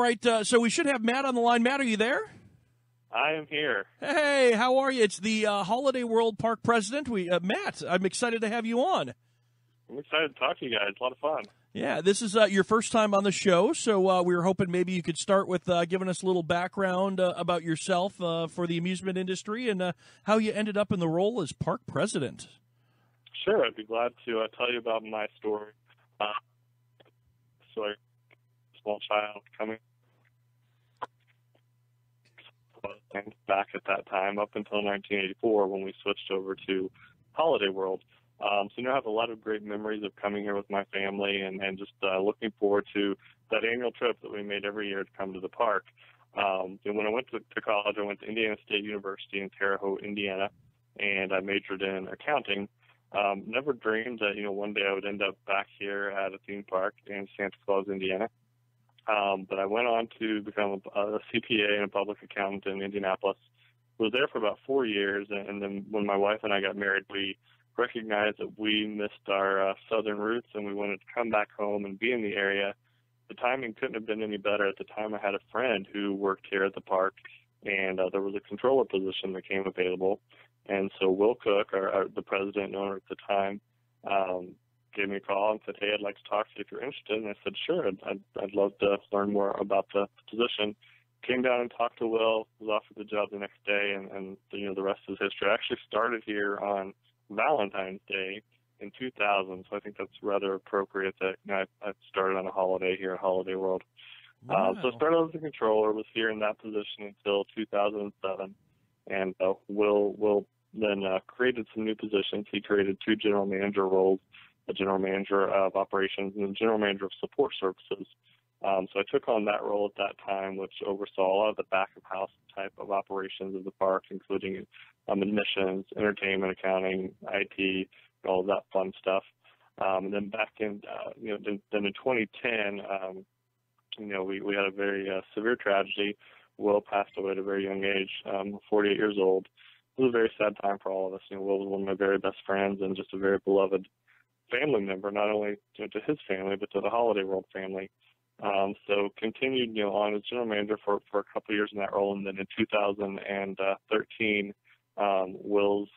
right, so we should have Matt on the line. Matt, are you there? I am here. Hey, how are you? It's the Holiday World Park president. Matt, I'm excited to have you on. I'm excited to talk to you guys. A lot of fun. Yeah, this is your first time on the show, so we were hoping maybe you could start with giving us a little background about yourself for the amusement industry and how you ended up in the role as park president. Sure, I'd be glad to tell you about my story. So, a small child coming back at that time up until 1984 when we switched over to Holiday World. So I have a lot of great memories of coming here with my family and just looking forward to that annual trip that we made every year to come to the park. And when I went to college, I went to Indiana State University in Terre Haute, Indiana, and I majored in accounting. Never dreamed that, one day I would end up back here at a theme park in Santa Claus, Indiana. But I went on to become a CPA and a public accountant in Indianapolis. Was there for about 4 years, and then when my wife and I got married, we recognized that we missed our southern roots, and we wanted to come back home and be in the area. The timing couldn't have been any better. At the time, I had a friend who worked here at the park, and there was a controller position that came available. And so Will Cook, the president and owner at the time, gave me a call and said, "Hey, I'd like to talk to you if you're interested." And I said, "Sure, I'd love to learn more about the position." Came down and talked to Will, was offered the job the next day, and the rest is history. I actually started here on Valentine's Day in 2000, so I think that's rather appropriate that I started on a holiday here at Holiday World. Wow. So I started as a controller, was here in that position until 2007, and Will then created some new positions. He created 2 general manager roles, a general manager of operations and a general manager of support services. So I took on that role at that time, which oversaw a lot of the back-of-house type of operations of the park, including admissions, entertainment, accounting, IT, all of that fun stuff. And then back in, then in 2010, we had a very severe tragedy. Will passed away at a very young age, 48 years old. It was a very sad time for all of us. Will was one of my very best friends and just a very beloved family member, not only to his family, but to the Holiday World family. So continued, on as general manager for a couple of years in that role. And then in 2013, Will's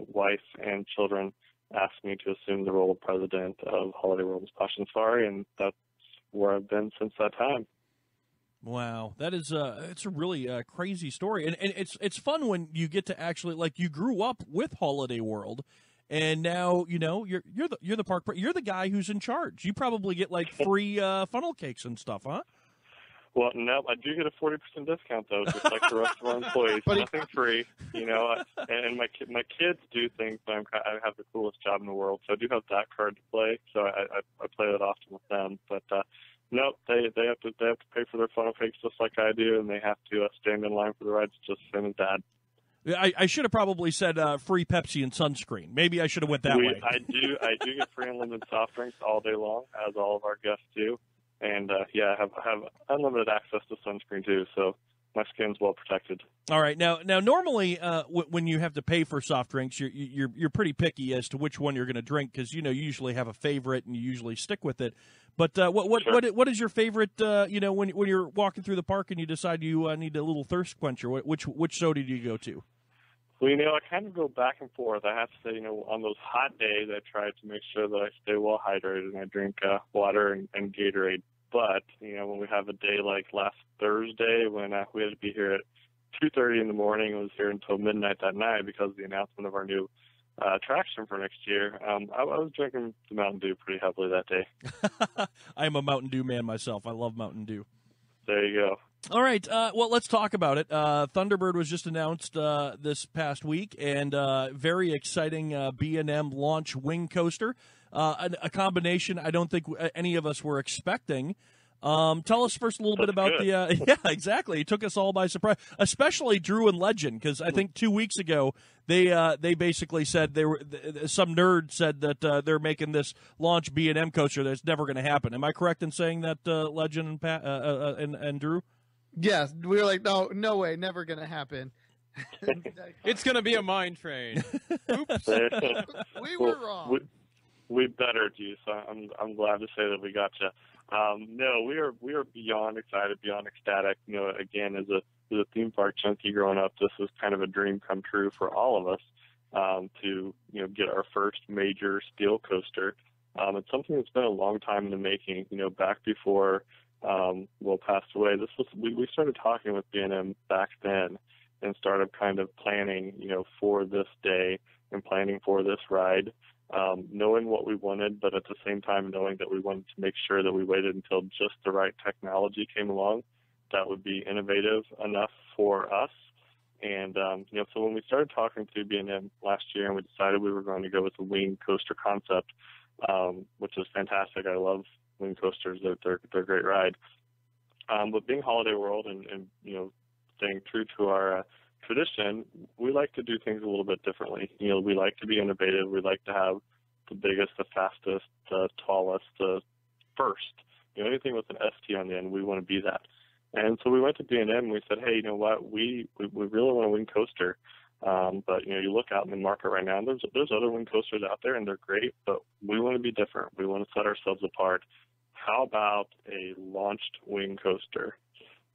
wife and children asked me to assume the role of president of Holiday World Splash and Safari, and that's where I've been since that time. Wow, that is it's a really crazy story, and it's fun when you get to actually you grew up with Holiday World, and now you're the park you're the guy who's in charge. You probably get free funnel cakes and stuff, huh? Well, no, I do get a 40% discount though, just like the rest of our employees. Nothing free, And my kids do think that I have the coolest job in the world, so I do have that card to play. So I play that often with them, but. No, they have to pay for their funnel cakes just like I do, and they have to stand in line for the rides just the same as Dad. I should have probably said free Pepsi and sunscreen. Maybe I should have went that way. I do get free unlimited soft drinks all day long, as all of our guests do, and I have unlimited access to sunscreen too. So my skin's well protected. All right, now normally when you have to pay for soft drinks, you're pretty picky as to which one you're going to drink because you usually have a favorite and you usually stick with it. But what is your favorite? When you're walking through the park and you decide you need a little thirst quencher, which soda do you go to? Well, I kind of go back and forth. I have to say, on those hot days, I try to make sure that I stay well hydrated and I drink water and Gatorade. But when we have a day like last Thursday when we had to be here at 2:30 in the morning, and was here until midnight that night because of the announcement of our new attraction for next year. I was drinking the Mountain Dew pretty heavily that day. I am a Mountain Dew man myself. I love Mountain Dew. There you go. All right. Well, let's talk about it. Thunderbird was just announced this past week, and very exciting B&M launch wing coaster. A combination I don't think any of us were expecting. Tell us first a little bit about the yeah, exactly. It took us all by surprise, especially Drew and Legend, because I think 2 weeks ago they basically said some nerd said that they're making this launch B&M coaster that's never going to happen. Am I correct in saying that, Legend and Pat and Drew? Yes, we were like, no way, never going to happen. It's going to be a mine train. Oops. We were wrong. We bettered you, so I'm glad to say that we got you. No, we are beyond excited, beyond ecstatic. Again, as a theme park junkie growing up, this was kind of a dream come true for all of us to get our first major steel coaster. It's something that's been a long time in the making. Back before Will passed away, we started talking with B&M back then and started kind of planning, for this day and planning for this ride. Knowing what we wanted, but at the same time knowing that we wanted to make sure that we waited until just the right technology came along that would be innovative enough for us. And, so when we started talking to B&M last year and we decided we were going to go with the wing coaster concept, which is fantastic. I love wing coasters. They're a great ride. But being Holiday World and staying true to our tradition, we like to do things a little bit differently. We like to be innovative. We like to have the biggest, the fastest, the tallest, the first. Anything with an ST on the end, we want to be that. And so we went to B&M and we said, hey, you know what? We really want a wing coaster. But you look out in the market right now, and there's other wing coasters out there, and they're great. But we want to be different. We want to set ourselves apart. How about a launched wing coaster?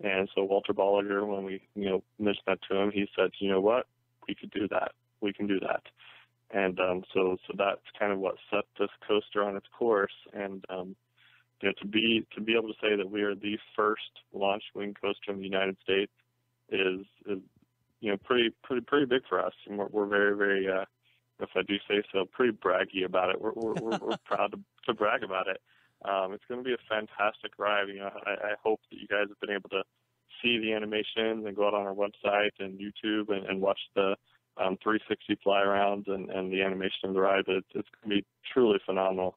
And so Walter Bolliger, when we, mentioned that to him, he said, you know what, we could do that. We can do that. And so that's kind of what set this coaster on its course. And, to be able to say that we are the first launched wing coaster in the United States is pretty big for us. And we're very, very, if I do say so, pretty braggy about it. We're proud to brag about it. It's going to be a fantastic ride. I hope that you guys have been able to see the animations and go out on our website and YouTube and watch the 360 fly arounds and the animation of the ride. But it's going to be truly phenomenal.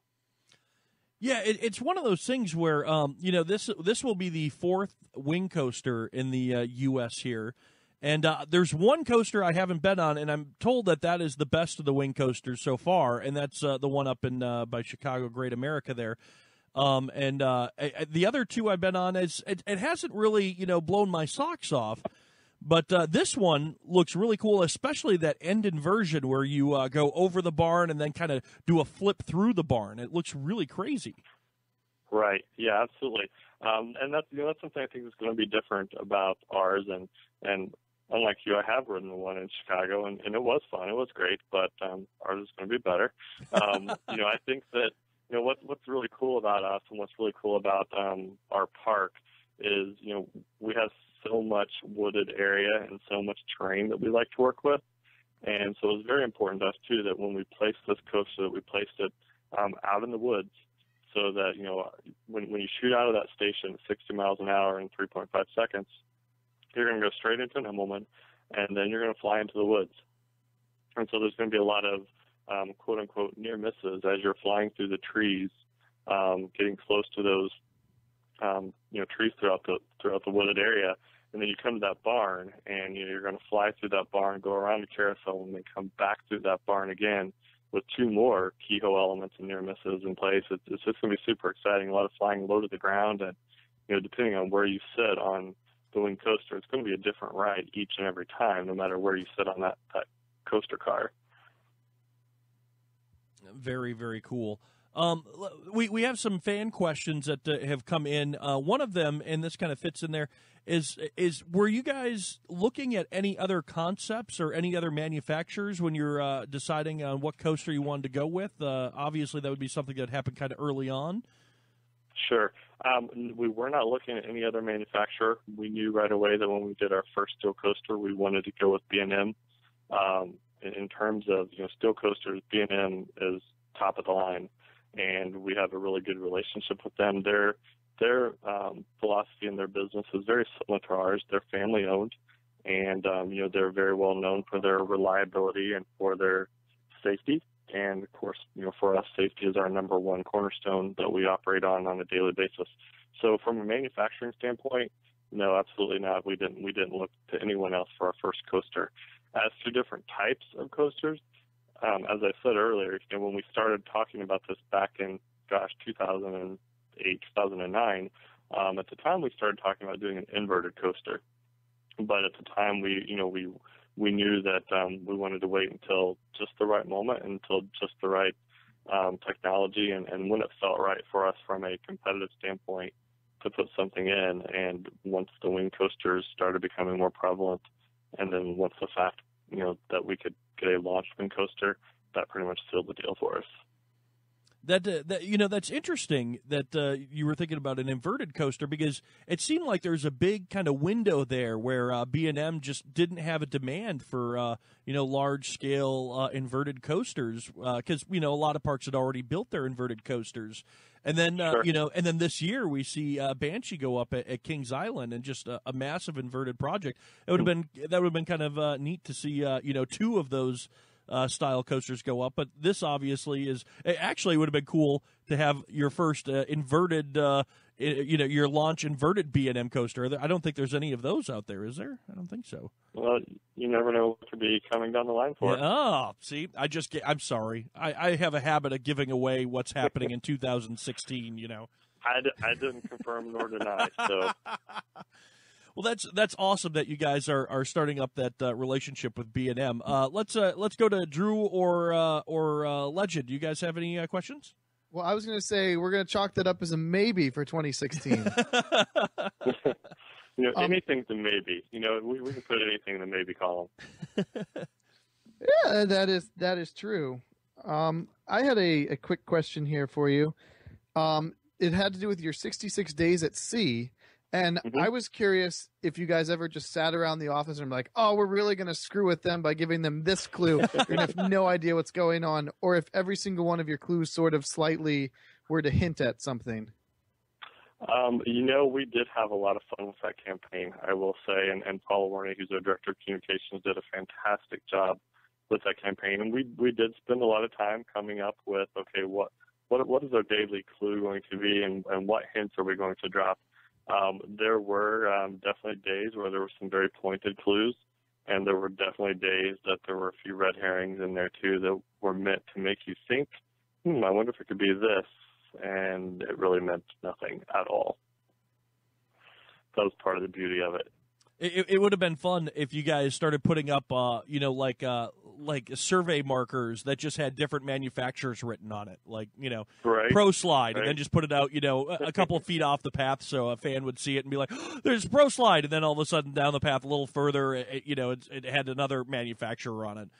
Yeah, it's one of those things where this will be the fourth wing coaster in the U.S. here. And there's one coaster I haven't been on, and I'm told that is the best of the wing coasters so far, and that's the one up in by Chicago, Great America there. The other two I've been on, it hasn't really, blown my socks off. But this one looks really cool, especially that end inversion where you go over the barn and then kind of do a flip through the barn. It looks really crazy. Right. Yeah, absolutely. And that's something I think is going to be different about ours. And unlike you, I have ridden the one in Chicago, and it was fun. It was great, but ours is going to be better. I think that what's really cool about us and what's really cool about our park is we have so much wooded area and so much terrain that we like to work with. And so it was very important to us, too, that when we placed this coaster, that we placed it out in the woods so that, when you shoot out of that station at 60 miles an hour in 3.5 seconds, you're going to go straight into an Immelman, and then you're going to fly into the woods. And so there's going to be a lot of, quote-unquote, near misses as you're flying through the trees, getting close to those trees throughout the wooded area. And then you come to that barn, and you're going to fly through that barn, go around the carousel, and then come back through that barn again with two more keyhole elements and near misses in place. It's just going to be super exciting. A lot of flying low to the ground, and depending on where you sit on the wing coaster, it's going to be a different ride each and every time, no matter where you sit on that coaster car. Very, very cool. We have some fan questions that have come in. One of them, and this kind of fits in there, is were you guys looking at any other concepts or any other manufacturers when you're deciding on what coaster you wanted to go with? Obviously, that would be something that happened kind of early on. Sure. We were not looking at any other manufacturer. We knew right away that when we did our first steel coaster, we wanted to go with B&M. In terms of steel coasters, B&M is top of the line, and we have a really good relationship with them. Their philosophy in their business is very similar to ours. They're family owned, and they're very well known for their reliability and for their safety. And of course, for us, safety is our number one cornerstone that we operate on a daily basis. So from a manufacturing standpoint, no, absolutely not. We didn't look to anyone else for our first coaster. As to different types of coasters, as I said earlier, when we started talking about this back in 2008, 2009, at the time we started talking about doing an inverted coaster. But at the time we knew that we wanted to wait until just the right moment, until just the right technology and when it felt right for us from a competitive standpoint to put something in. And once the wing coasters started becoming more prevalent, and then once the fact, that we could get a launch wing coaster, that pretty much sealed the deal for us. That's interesting that you were thinking about an inverted coaster, because it seemed like there's a big kind of window there where B&M just didn't have a demand for large scale inverted coasters, because a lot of parks had already built their inverted coasters, and then Sure. and then this year we see Banshee go up at Kings Island, and just a massive inverted project. That would have been kind of neat to see two of those style coasters go up, but this obviously it actually would have been cool to have your first inverted, your launch inverted B&M coaster. I don't think there's any of those out there, is there? I don't think so. Well, you never know what could be coming down the line for it. Oh, see, I'm sorry. I have a habit of giving away what's happening in 2016, I didn't confirm nor deny, so... Well, that's awesome that you guys are starting up that relationship with B&M. Let's go to Drew or Legend. Do you guys have any questions? Well, I was going to say we're going to chalk that up as a maybe for 2016. Anything's a maybe. We can put anything in the maybe column. Yeah, that is true. I had a quick question here for you. It had to do with your 66 days at sea. And I was curious if you guys ever just sat around the office and were like, oh, we're really going to screw with them by giving them this clue. You're going to have no idea what's going on. Or if every single one of your clues sort of slightly were to hint at something. We did have a lot of fun with that campaign, I will say. And Paul Warney, who's our director of communications, did a fantastic job with that campaign. And we did spend a lot of time coming up with, okay, what is our daily clue going to be, and what hints are we going to drop? There were definitely days where there were some very pointed clues, and there were definitely days that there were a few red herrings in there too that were meant to make you think, I wonder if it could be this, and it really meant nothing at all. That was part of the beauty of it. It would have been fun if you guys started putting up, like survey markers that just had different manufacturers written on it, like right. Pro Slide, right. And then just put it out, a couple of feet off the path, so a fan would see it and be like, oh, "There's Pro Slide," and then all of a sudden down the path a little further, it had another manufacturer on it.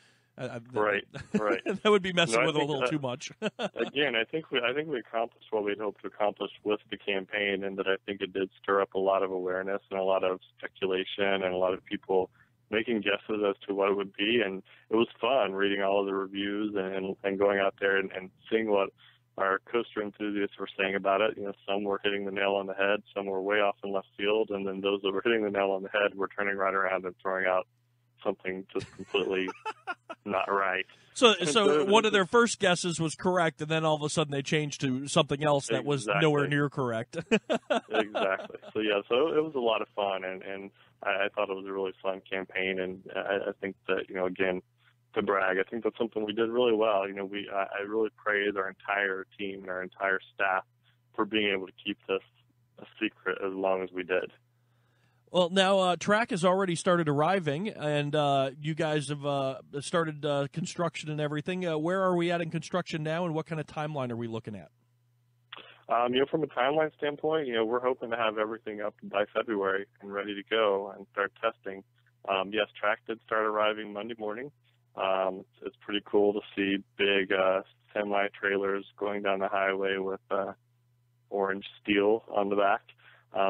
Right. That would be messing with it a little too much. Again, I think we accomplished what we'd hoped to accomplish with the campaign, and that I think it did stir up a lot of awareness and a lot of speculation and a lot of people making guesses as to what it would be. And it was fun reading all of the reviews and going out there and seeing what our coaster enthusiasts were saying about it. Some were hitting the nail on the head, some were way off in left field, and then those that were hitting the nail on the head were turning right around and throwing out something just completely not right. So one of their first guesses was correct, and then all of a sudden they changed to something else that was nowhere near correct. Exactly. So it was a lot of fun, and I thought it was a really fun campaign, and I think that, again, to brag, I think that's something we did really well. I really praise our entire team and our entire staff for being able to keep this a secret as long as we did. Well, now track has already started arriving, and you guys have started construction and everything. Where are we at in construction now, and what kind of timeline are we looking at? From a timeline standpoint, we're hoping to have everything up by February and ready to go and start testing. Yes, track did start arriving Monday morning. It's pretty cool to see big semi-trailers going down the highway with orange steel on the back.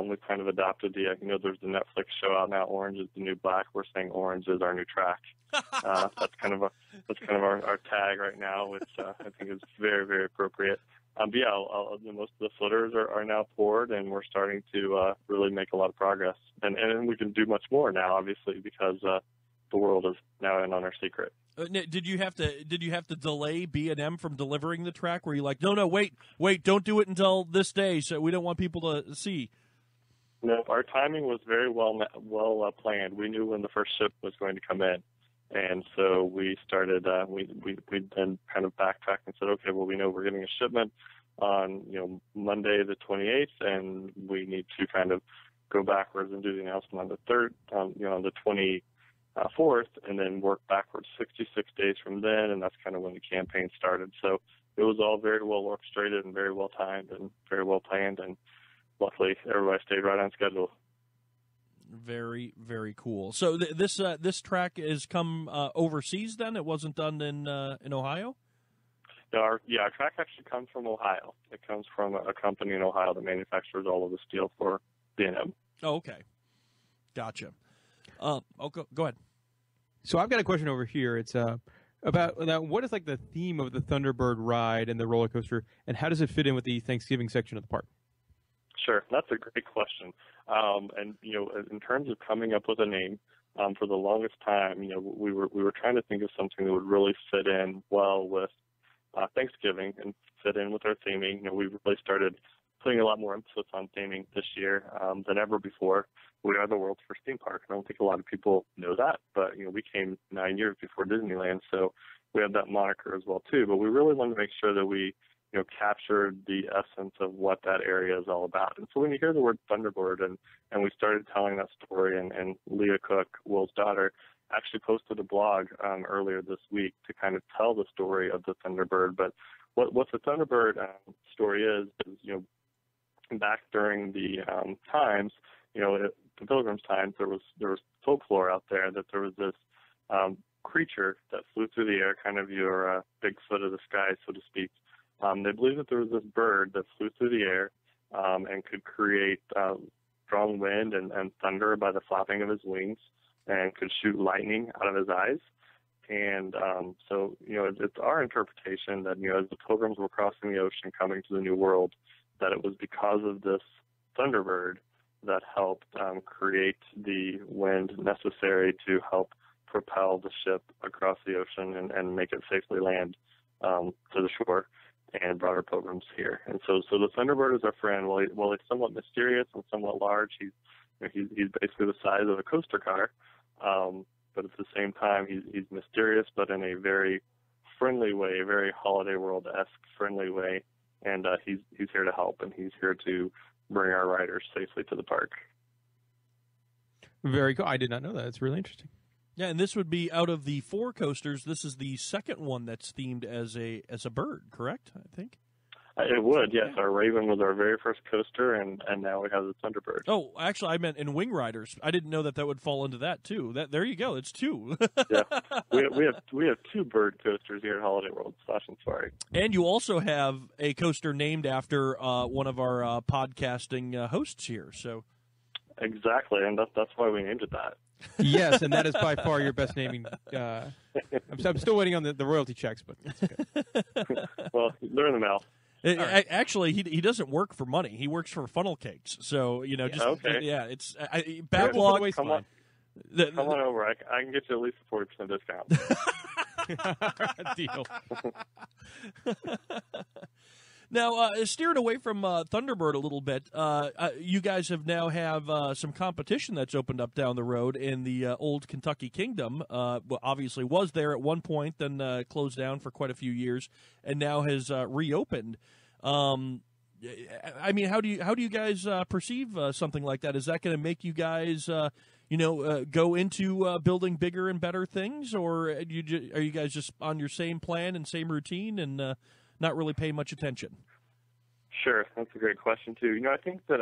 We've kind of adopted there's the Netflix show out now, Orange is the New Black. We're saying orange is our new track. That's kind of our tag right now, which I think is very, very appropriate. Most of the footers are now poured, and we're starting to really make a lot of progress. And we can do much more now, obviously, because the world is now in on our secret. Did you have to delay B&M from delivering the track? Were you like, no, wait, don't do it until this day, so we don't want people to see? No, our timing was very well planned. We knew when the first ship was going to come in, and so we started. We then kind of backtracked and said, okay, well, we know we're getting a shipment on Monday the 28th, and we need to kind of go backwards and do the announcement on the 3rd, on the 24th, and then work backwards 66 days from then, and that's kind of when the campaign started. So it was all very well orchestrated and very well timed and very well planned, and luckily everybody stayed right on schedule. Very, very cool. So this track has come overseas. Then it wasn't done in Ohio. Our track actually comes from Ohio. It comes from a company in Ohio that manufactures all of the steel for B&M. Oh, okay, gotcha. Go ahead. So I've got a question over here. It's about what is like the theme of the Thunderbird ride and the roller coaster, and how does it fit in with the Thanksgiving section of the park? Sure, that's a great question. And in terms of coming up with a name, for the longest time, we were trying to think of something that would really fit in well with Thanksgiving and fit in with our theming. We really started putting a lot more emphasis on theming this year than ever before. We are the world's first theme park. I don't think a lot of people know that, but we came 9 years before Disneyland, so we have that moniker as well too. But we really wanted to make sure that we captured the essence of what that area is all about. And so when you hear the word Thunderbird and we started telling that story, and Leah Cook, Will's daughter, actually posted a blog earlier this week to kind of tell the story of the Thunderbird. But what the Thunderbird story is back during the times, the Pilgrims' times, there was folklore out there that there was this creature that flew through the air, kind of your Bigfoot of the sky, so to speak. They believed that there was this bird that flew through the air and could create strong wind and thunder by the flapping of his wings, and could shoot lightning out of his eyes. And so, it's our interpretation that, as the Pilgrims were crossing the ocean coming to the New World, that it was because of this Thunderbird that helped create the wind necessary to help propel the ship across the ocean and make it safely land to the shore and brought our Pilgrims here. And so the Thunderbird is our friend. While he's somewhat mysterious and somewhat large, he's basically the size of a coaster car. But at the same time, he's mysterious, but in a very friendly way, a very Holiday World-esque friendly way. And he's here to help, and he's here to bring our riders safely to the park. Very cool. I did not know that. It's really interesting. Yeah, and this would be out of the 4 coasters. This is the second one that's themed as a bird, correct? I think. It would, yes. Yeah. Our Raven was our very first coaster, and now we have the Thunderbird. Oh, actually, I meant in Wing Riders. I didn't know that would fall into that too. There you go. It's 2. Yeah, we have 2 bird coasters here at Holiday World Splash and Safari. And you also have a coaster named after one of our podcasting hosts here. So. Exactly, and that's why we named it that. Yes, and that is by far your best naming. I'm still waiting on the royalty checks, but it's okay. Well, they're in the mail. Right. Actually, he doesn't work for money. He works for funnel cakes. So it's backlog. Come on over. I can get you at least a 40% discount. Deal. Now, steering away from Thunderbird a little bit, you guys have now have some competition that's opened up down the road in the old Kentucky Kingdom. Obviously was there at one point, then closed down for quite a few years, and now has reopened. I mean, how do you guys perceive something like that? Is that going to make you guys, go into building bigger and better things, or are you guys just on your same plan and same routine and not really pay much attention? Sure, that's a great question too. I think that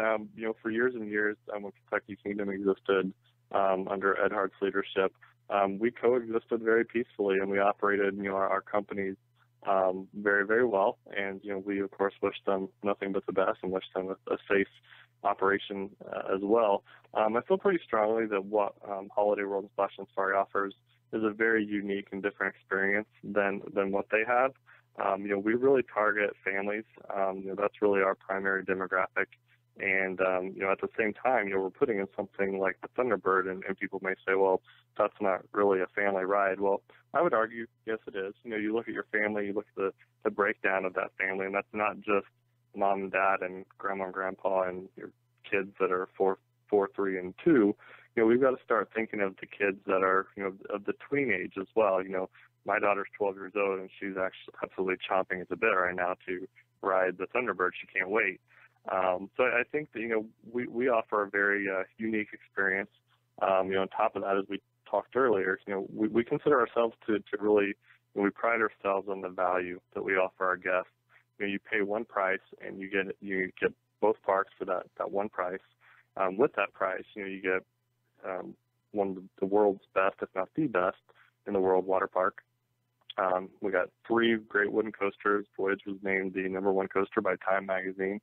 for years and years, when Kentucky Kingdom existed under Ed Hart's leadership, we coexisted very peacefully, and we operated our companies very, very well. And we of course wish them nothing but the best and wish them a safe operation as well. I feel pretty strongly that what Holiday World and Splash and Safari offers is a very unique and different experience than what they have. We really target families. That's really our primary demographic. And, at the same time, we're putting in something like the Thunderbird, and people may say, well, that's not really a family ride. Well, I would argue, yes, it is. You look at your family, you look at the breakdown of that family, and that's not just mom and dad and grandma and grandpa and your kids that are 4, 3, and 2. We've got to start thinking of the kids that are, of the tween age as well. My daughter's 12 years old, and she's actually absolutely chomping at the bit right now to ride the Thunderbird. She can't wait. So I think that, we offer a very unique experience. On top of that, as we talked earlier, we consider ourselves to really And we pride ourselves on the value that we offer our guests. You pay one price and you get both parks for that one price. With that price, you get one of the world's best, if not the best, in the world water park. We got 3 great wooden coasters. Voyage was named the #1 coaster by Time magazine.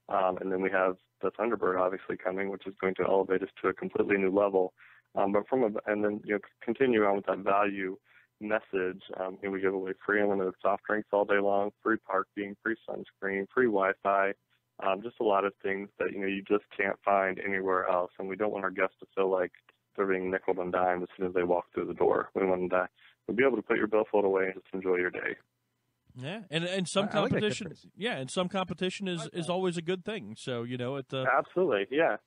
And then we have the Thunderbird obviously coming, which is going to elevate us to a completely new level. Continue on with that value message. We give away free unlimited soft drinks all day long, free parking, free sunscreen, free Wi-Fi, just a lot of things that you just can't find anywhere else. And we don't want our guests to feel like they're being nickeled and dimed as soon as they walk through the door. We want them to be able to put your billfold away and just enjoy your day. Yeah, and some competition, and some competition is always a good thing. So absolutely, yeah.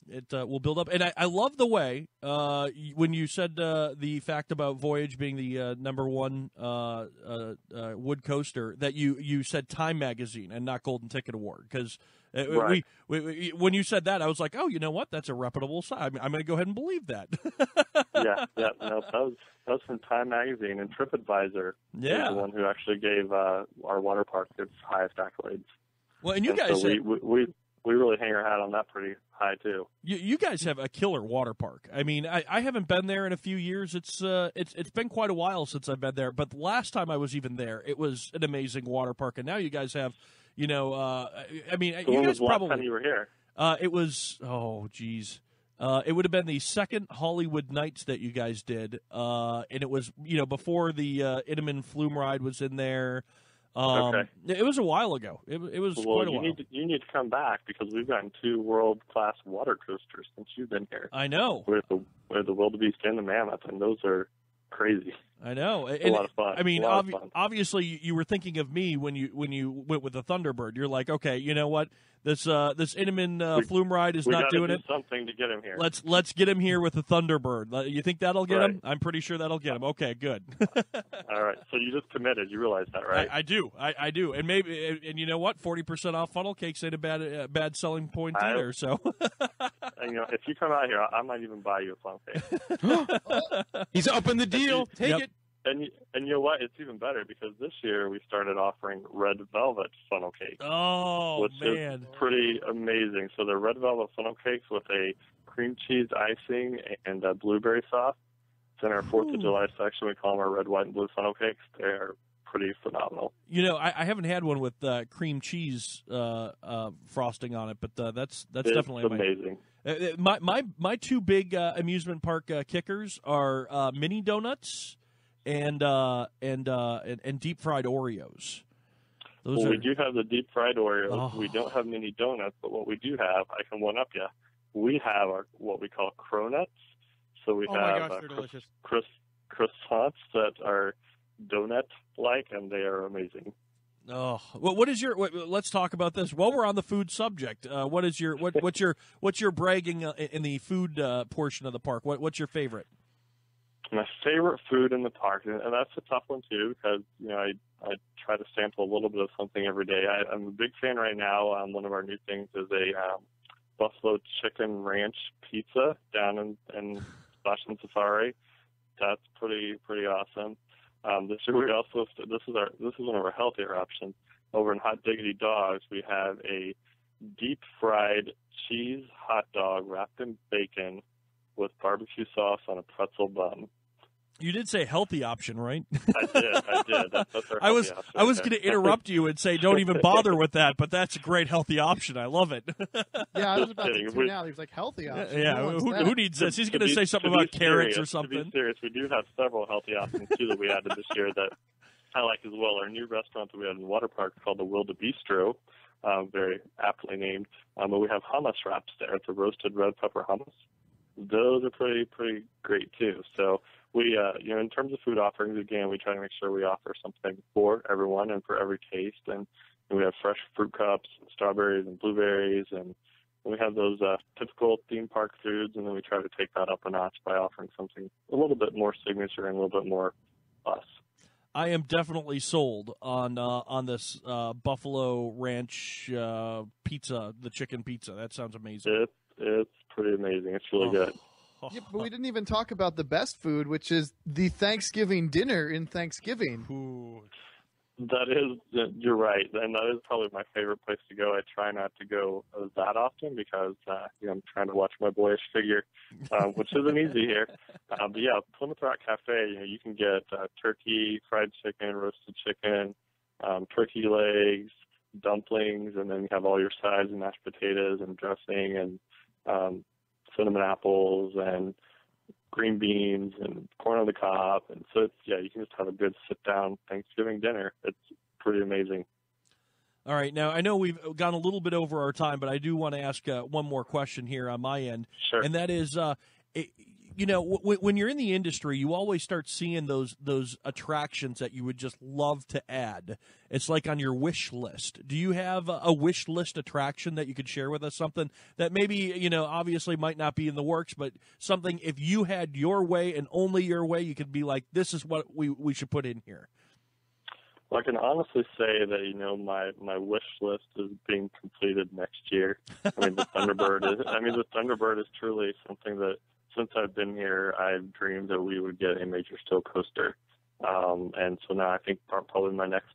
It will build up, and I love the way when you said the fact about Voyage being the #1 wood coaster that you said Time magazine and not Golden Ticket Award, because right. we when you said that I was like, oh, you know what, that's a reputable site. I'm going to go ahead and believe that. yeah, no, that was from Time magazine, and TripAdvisor is the one who actually gave our water park its highest accolades. Well, and you guys, so we really hang our hat on that pretty high too. You guys have a killer water park. I mean, I haven't been there in a few years. It's been quite a while since I've been there. But the last time I was even there, it was an amazing water park. And now you guys have, you guys probably. Last time you were here? It was it would have been the second Hollywood Nights that you guys did, and it was before the Intamin Flume ride was in there. Okay. It was a while ago. It was quite a while. You need to come back because we've gotten 2 world-class water coasters since you've been here. I know. We're the Wildebeest and the Mammoth, and those are crazy. I know. It's a lot of fun. I mean, obviously, you were thinking of me when you went with the Thunderbird. You're like, okay, you know what? This Intamin Flume ride is not doing it. Something to get him here. Let's get him here with the Thunderbird. You think that'll get him? I'm pretty sure that'll get him. Okay, good. All right. So you just committed. You realize that, right? I do. I do. And and you know what? 40% off funnel cakes ain't a bad selling point either. So. If you come out here, I might even buy you a funnel cake. He's up in the deal. Take it. And you know what? It's even better because this year we started offering red velvet funnel cakes. Oh, which man. is pretty amazing. So they're red velvet funnel cakes with a cream cheese icing and a blueberry sauce. It's in our 4th of July section. We call them our red, white, and blue funnel cakes. They are pretty phenomenal. I haven't had one with cream cheese frosting on it, but that's definitely amazing. My 2 big amusement park kickers are mini donuts and deep fried Oreos. We do have the deep fried Oreos. Oh. We don't have mini donuts, but what we do have, I can one up you. We have what we call cronuts. So we have croissants that are donut-like, and they are amazing. Oh, well, what is your? Let's talk about this. While we're on the food subject, what's your bragging in the food portion of the park? What's your favorite? My favorite food in the park, and that's a tough one too, because I try to sample a little bit of something every day. I'm a big fan right now. One of our new things is a buffalo chicken ranch pizza down in Splash and Safari. That's pretty awesome. This year this is one of our healthier options. Over in Hot Diggity Dogs, we have a deep fried cheese hot dog wrapped in bacon with barbecue sauce on a pretzel bun. You did say healthy option, right? I did. That's our healthy option. I was going to interrupt you and say don't even bother with that, but that's a great healthy option. I love it. Yeah, I was about to tune out. He was like, healthy option. Yeah, who needs this? He's going to say something about carrots or something. To be serious, we do have several healthy options, too, that we added this year that I like as well. Our new restaurant that we have in the water park is called the Wildebeestro, very aptly named. But we have hummus wraps there. It's a roasted red pepper hummus. Those are pretty great, too. So we, in terms of food offerings, again, we try to make sure we offer something for everyone and for every taste. And we have fresh fruit cups, and strawberries and blueberries, and we have those typical theme park foods, and then we try to take that up a notch by offering something a little bit more signature and a little bit more us. I am definitely sold on this Buffalo Ranch pizza, the chicken pizza. That sounds amazing. It's pretty amazing. It's really good. Yeah, but we didn't even talk about the best food, which is the Thanksgiving dinner in Thanksgiving. Ooh. That is, you're right, and that is probably my favorite place to go. I try not to go that often because I'm trying to watch my boyish figure, which isn't easy here. But yeah, Plymouth Rock Cafe, you can get turkey, fried chicken, roasted chicken, turkey legs, dumplings, and then you have all your sides and mashed potatoes and dressing and cinnamon apples and green beans and corn on the cob. And so you can just have a good sit-down Thanksgiving dinner. It's pretty amazing. All right. Now, I know we've gone a little bit over our time, but I do want to ask one more question here on my end. Sure. And that is, when you're in the industry, you always start seeing those attractions that you would just love to add. It's like on your wish list. Do you have a wish list attraction that you could share with us? Something that maybe, obviously might not be in the works, but something if you had your way and only your way, you could be like, this is what we should put in here. Well, I can honestly say that, my wish list is being completed next year. The Thunderbird is truly something that, since I've been here, I've dreamed that we would get a major still coaster. And so now I think probably my next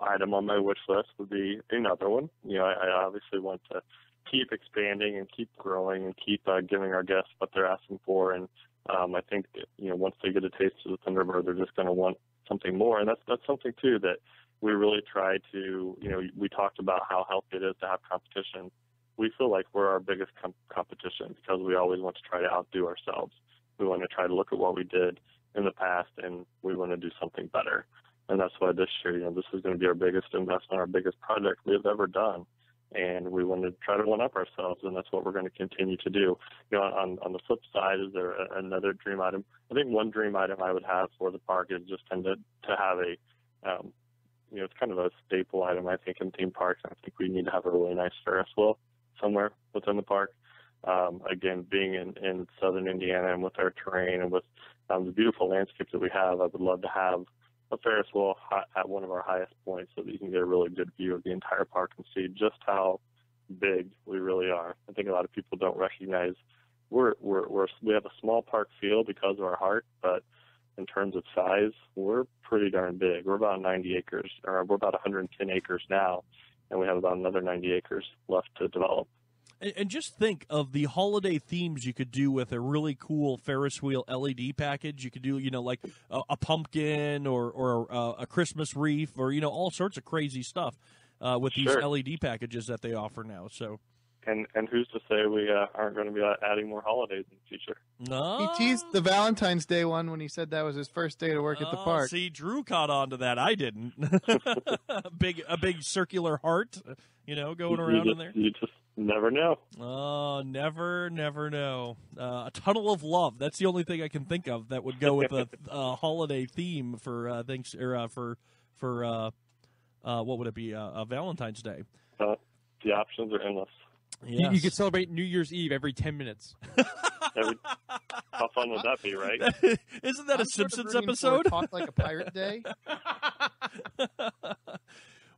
item on my wish list would be another one. I obviously want to keep expanding and keep growing and keep giving our guests what they're asking for. And I think that, once they get a taste of the Thunderbird, they're just going to want something more. And that's something, too, that we really try to, we talked about how healthy it is to have competition. We feel like we're our biggest competition because we always want to try to outdo ourselves. We want to try to look at what we did in the past, and we want to do something better. And that's why this year, this is going to be our biggest investment, our biggest project we have ever done. And we want to try to one-up ourselves, and that's what we're going to continue to do. On the flip side, is there another dream item? I think one dream item I would have for the park is just to have it's kind of a staple item, I think, in theme parks. I think we need to have a really nice Ferris wheel somewhere within the park. Again, being in southern Indiana and with our terrain and with the beautiful landscapes that we have, I would love to have a Ferris wheel at one of our highest points so that you can get a really good view of the entire park and see just how big we really are. I think a lot of people don't recognize we have a small park feel because of our heart, but in terms of size, we're pretty darn big. We're about 90 acres, or we're about 110 acres now, and we have about another 90 acres left to develop. And just think of the holiday themes you could do with a really cool Ferris wheel LED package. You could do, like a pumpkin or a Christmas wreath or, all sorts of crazy stuff with these LED packages that they offer now. So, and who's to say we aren't going to be adding more holidays in the future? He teased the Valentine's Day one when he said that was his first day to work at the park. See, Drew caught on to that. I didn't. a big circular heart, going around in there. You just never know. Oh, never know. A tunnel of love. That's the only thing I can think of that would go with a holiday theme for what would it be? Valentine's Day. The options are endless. Yes. You could celebrate New Year's Eve every 10 minutes. How fun would that be, right? Isn't that a Simpsons episode? Talk like a pirate day.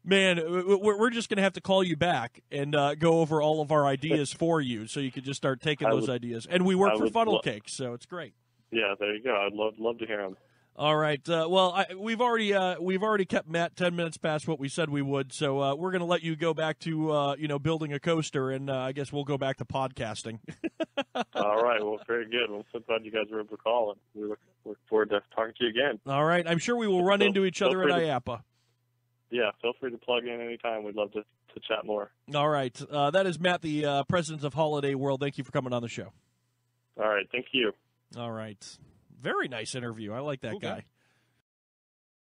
Man, we're just going to have to call you back and go over all of our ideas for you so you can just start taking those ideas. And we work for Funnel Cake, so it's great. Yeah, there you go. I'd love to hear them. All right. We've already kept Matt 10 minutes past what we said we would, so we're going to let you go back to building a coaster, and I guess we'll go back to podcasting. All right. Well, very good. Well, I'm so glad you guys were able to call, and we look forward to talking to you again. All right. I'm sure we will run into each other at IAPA. Yeah, feel free to plug in anytime. We'd love to chat more. All right. That is Matt, the president of Holiday World. Thank you for coming on the show. All right. Thank you. All right. Very nice interview. I like that guy.